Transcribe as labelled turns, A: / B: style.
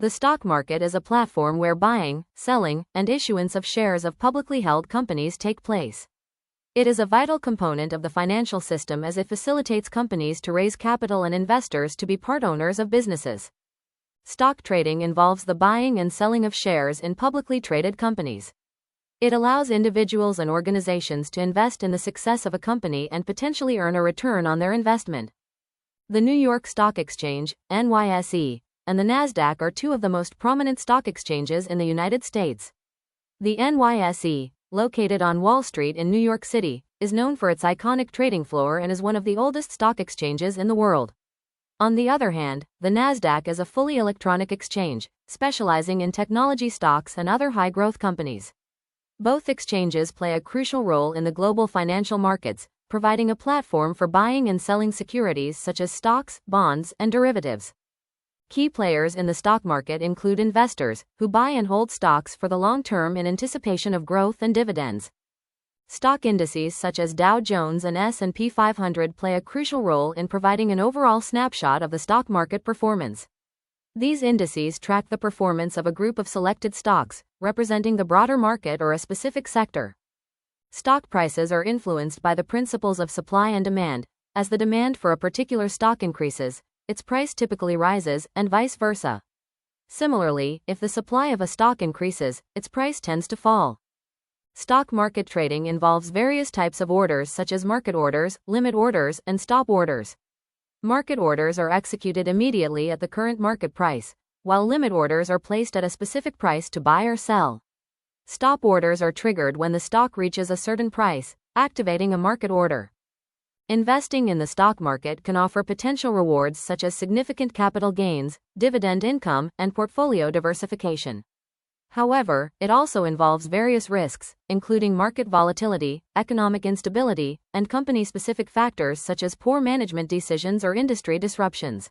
A: The stock market is a platform where buying, selling, and issuance of shares of publicly held companies take place. It is a vital component of the financial system as it facilitates companies to raise capital and investors to be part owners of businesses. Stock trading involves the buying and selling of shares in publicly traded companies. It allows individuals and organizations to invest in the success of a company and potentially earn a return on their investment. The New York Stock Exchange, NYSE, and the Nasdaq are two of the most prominent stock exchanges in the United States. The NYSE, located on Wall Street in New York City, is known for its iconic trading floor and is one of the oldest stock exchanges in the world. On the other hand, the Nasdaq is a fully electronic exchange, specializing in technology stocks and other high-growth companies. Both exchanges play a crucial role in the global financial markets, providing a platform for buying and selling securities such as stocks, bonds, and derivatives. Key players in the stock market include investors, who buy and hold stocks for the long term in anticipation of growth and dividends. Stock indices such as Dow Jones and S&P 500 play a crucial role in providing an overall snapshot of the stock market performance. These indices track the performance of a group of selected stocks, representing the broader market or a specific sector. Stock prices are influenced by the principles of supply and demand. As the demand for a particular stock increases, its price typically rises, and vice versa. Similarly, if the supply of a stock increases, its price tends to fall. Stock market trading involves various types of orders such as market orders, limit orders, and stop orders. Market orders are executed immediately at the current market price, while limit orders are placed at a specific price to buy or sell. Stop orders are triggered when the stock reaches a certain price, activating a market order. Investing in the stock market can offer potential rewards such as significant capital gains, dividend income, and portfolio diversification. However, it also involves various risks, including market volatility, economic instability, and company-specific factors such as poor management decisions or industry disruptions.